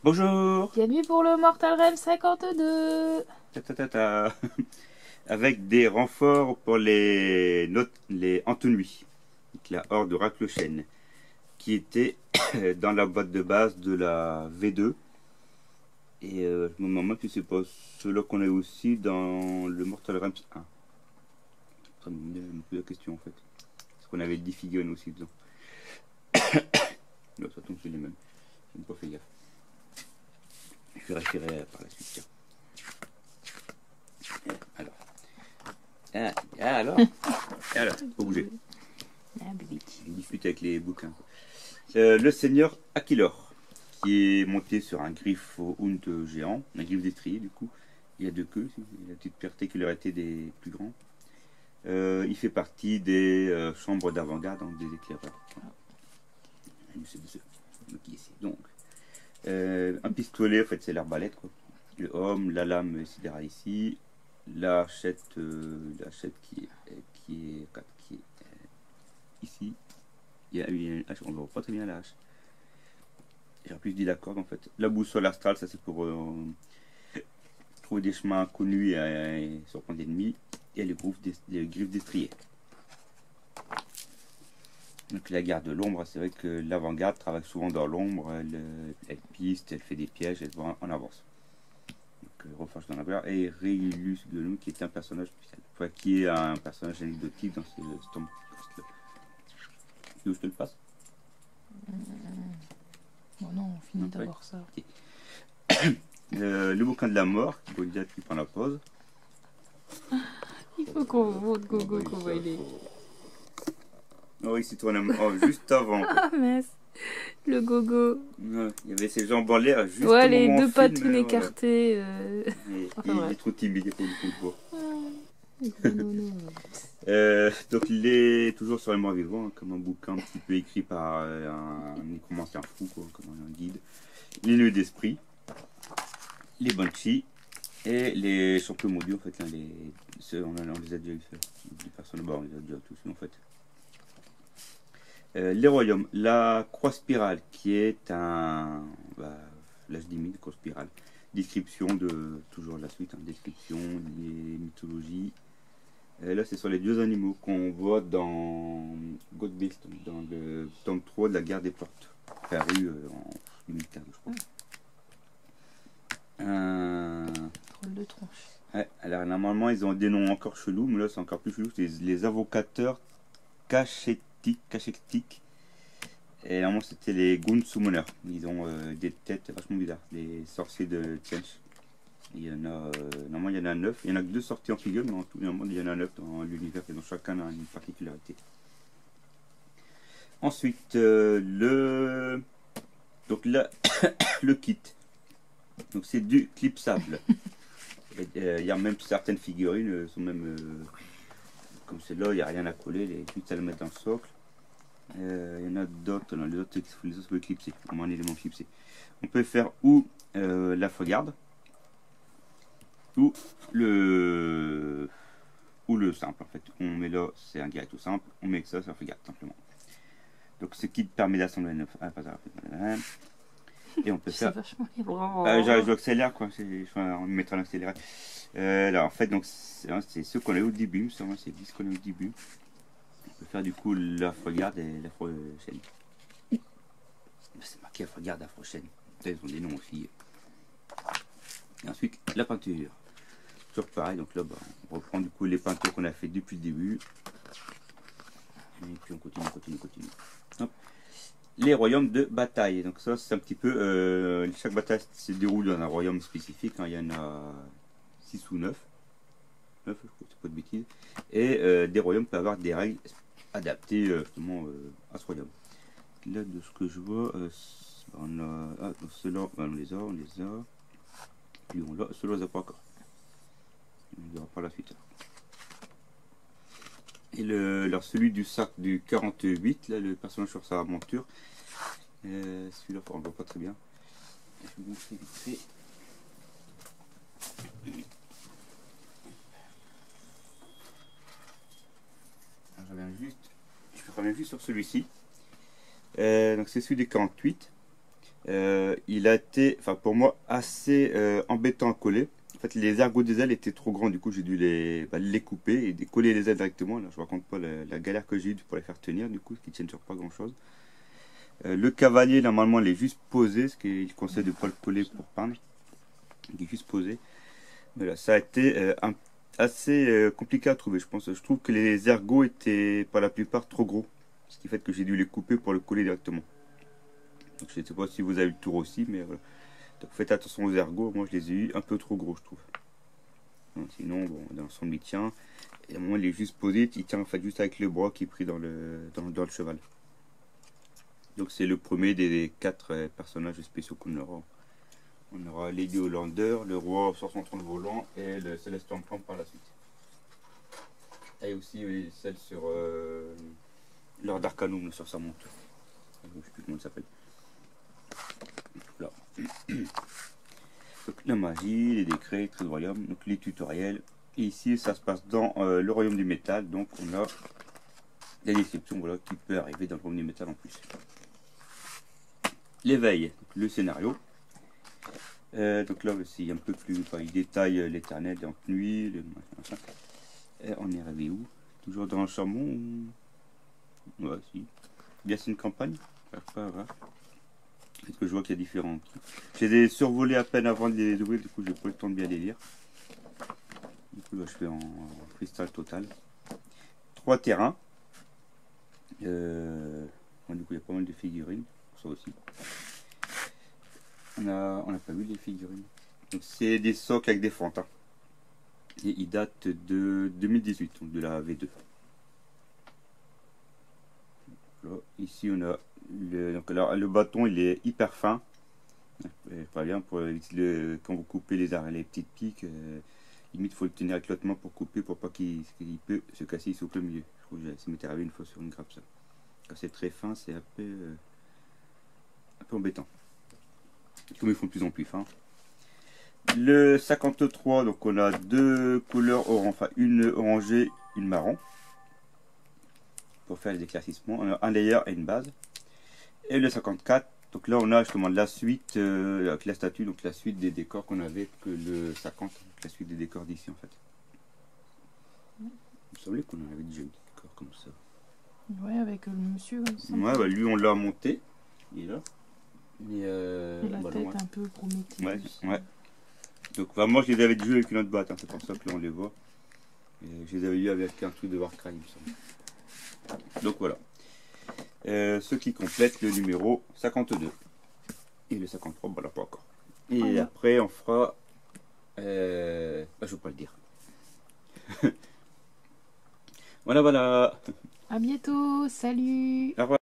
Bonjour. Bienvenue pour le Mortal Realms 52. Ta, ta, ta, ta. Avec des renforts pour les Antonuis, la horde de Raklochen, qui était dans la boîte de base de la V2. Et je me demande que c'est pas ceux-là qu'on a aussi dans le Mortal Realms 1. Ça me met un peu la question en fait. Parce qu'on avait 10 figurines aussi dedans. Là, ça tombe sur les mêmes. Je n'ai pas fait gaffe. Je vérifierai par la suite. Tiens. Alors, faut bouger. Ah, bébé. On discute avec les bouquins. Le seigneur Aquilor, qui est monté sur un griffe Hund géant, un griffe d'étrier du coup. Il y a deux queues, la petite particularité des plus grands. Il fait partie des chambres d'avant-garde, des éclaireurs. Donc, un pistolet, en fait, c'est l'arbalète, quoi. Le homme, la lame, etc. ici. La hachette qui est ici. Il y a une hache, on ne voit pas très bien la hache. J'ai plus dit la corde en fait. La boussole astrale, ça c'est pour trouver des chemins inconnus et surprendre l'ennemi. Et les griffes d'étrier. Donc la garde de l'ombre, c'est vrai que l'avant-garde travaille souvent dans l'ombre, elle piste, elle fait des pièges, elle va en avance. Donc Reforge dans la barre. Et Régulus Gelum qui est un personnage spécial. Enfin, qui est un personnage anecdotique dans ce Storm. Tu veux que je te le passe? Oh non, on finit d'abord ça. Okay. Le bouquin de la mort, Goliath qui prend la pause. Il faut qu'on montre Gogo comment il est. Oh, ici, toi, juste avant. Ah mince, le Gogo. Ouais, il y avait ses jambes en l'air juste Ouais, au les moment deux où on pattes filme, écartées. Enfin, il est trop timide pour le coup. Donc il est toujours sur les morts vivants, hein, comme un bouquin un petit peu écrit par un nécromancien fou, quoi, comme un guide. Les nœuds d'esprit, les Banshee et les champions maudits en fait. Là, on les a déjà eu, les personnes on les a déjà tous en fait. Les royaumes, la croix spirale qui est un... là je dis croix spirale. Description de... toujours la suite, hein, description, les mythologies. Là c'est sur les dieux animaux qu'on voit dans Godbeast, dans le tome 3 de la guerre des portes, paru en 2015 je crois. Drôle de tronche. Ouais, alors normalement ils ont des noms encore chelous, mais là c'est encore plus chelou, c'est les avocateurs cachétiques. Et normalement c'était les Goon Summoners. Ils ont des têtes vachement bizarres, des sorciers de Tchench. Il y en a, normalement il y en a 9. Il y en a que 2 sorties en figure, mais en tout le monde il y en a 9 dans l'univers, et donc chacun a une particularité. Ensuite, donc là, le kit. Donc c'est du clipsable. Il y a même certaines figurines, sont même comme celle-là, il n'y a rien à coller, les clips à le mettre dans le socle. Il y en a d'autres, les autres sont clipsés, au moins un élément clipsé. On peut faire ou la faugarde, ou le simple en fait. On met là, c'est un guerrier tout simple, on met que ça, c'est un faugarde simplement. Donc ce kit permet d'assembler et on peut faire. J'accélère quoi, on mettra l'accéléré. Là en fait donc c'est ceux qu'on a eu au début, c'est 10 qu'on a eu au début. On peut faire du coup la faugarde et la prochaine. C'est marqué la faugarde, la prochaine. Ils ont des noms aussi. Et ensuite la peinture. Toujours pareil, donc là on reprend du coup les peintures qu'on a fait depuis le début. Et puis on continue. Hop. Les royaumes de bataille. Donc ça c'est un petit peu... chaque bataille se déroule dans un royaume spécifique. Hein. Il y en a 6 ou 9. 9, je crois, c'est pas de bêtises. Et des royaumes peuvent avoir des règles adaptées justement à ce royaume. Là de ce que je vois, on a... ceux-là, on les a. Puis ceux-là on les a pas encore. On verra par la suite. Et alors celui du sac du 48, là, le personnage sur sa monture, celui-là on ne voit pas très bien. Je vais vous montrer vite fait. Je reviens juste sur celui-ci. Donc c'est celui du 48. Il a été, enfin pour moi, assez embêtant à coller. En fait, les ergots des ailes étaient trop grands, du coup j'ai dû les couper et coller les ailes directement. Là, je raconte pas la galère que j'ai eue pour les faire tenir, du coup, qui tiennent sur pas grand chose. Le cavalier, normalement, il est juste posé, ce qu'il conseille de ne pas le coller pour peindre. Il est juste posé. Voilà, ça a été assez compliqué à trouver, je pense. Je trouve que les ergots étaient, pour la plupart, trop gros. Ce qui fait que j'ai dû les couper pour le coller directement. Donc, je ne sais pas si vous avez le tour aussi, mais voilà. Donc faites attention aux ergots, moi je les ai eu un peu trop gros, je trouve. Donc, sinon, bon, dans l'ensemble il tient. Et à un moment il est juste posé, il tient en fait juste avec le bras qui est pris dans le cheval. Donc c'est le premier des 4 personnages spéciaux qu'on aura. On aura Lady Hollander, le roi sur son trône volant et le Céleste Plan par la suite. Et aussi celle sur Lord Arcanum sur sa monture. Je ne sais plus comment elle s'appelle. Là. Donc la magie, les décrets, les traits de royaume, donc les tutoriels. Et ici ça se passe dans le royaume du métal, donc on a la description voilà, qui peut arriver dans le royaume du métal en plus. L'éveil, le scénario. Donc là aussi un peu plus, enfin, il détaille l'éternel en nuit, machin. On est arrivé où? Toujours dans le Chamon ou... Ouais, si. Bien c'est une campagne. Pas grave. Parce que je vois qu'il y a différents trucs. J'ai les survolés à peine avant de les ouvrir, du coup j'ai pas le temps de bien les lire. Du coup là je fais en freestyle total. 3 terrains. Du coup il y a pas mal de figurines, ça aussi. On n'a pas vu les figurines. Donc c'est des socles avec des fentes. Hein. Et ils datent de 2018, donc de la V2. Là, ici on a donc là, le bâton il est hyper fin. Pas bien pour quand vous coupez les petites piques, limite il faut le tenir avec l'autre main pour couper pour pas qu'il peut se casser ici au plein milieu. Je trouve que ça m'est arrivé une fois sur une grappe ça. Quand c'est très fin c'est un peu embêtant. Comme ils font de plus en plus fin. Le 53, donc on a 2 couleurs orange, enfin une orangée, une marron. Pour faire les éclaircissements, on a un layer et une base. Et le 54, donc là on a justement la suite avec la statue, donc la suite des décors qu'on avait que le 50, la suite des décors d'ici en fait. Il me semblait qu'on en avait déjà eu des décors comme ça. Ouais, avec le monsieur comme ça. Ouais, bah lui on l'a monté, il est là. Et la bah, tête ouais. un peu prométhéeuse. Ouais, ouais. Donc bah, moi je les avais déjà avec une autre boîte, hein, c'est pour ça que là on les voit. Et je les avais eu avec un truc de Warcry, il me semble. Donc voilà. Ce qui complète le numéro 52. Et le 53, voilà, pas encore. Et après, on fera... je ne veux pas le dire. Voilà, voilà. À bientôt, salut. Au revoir.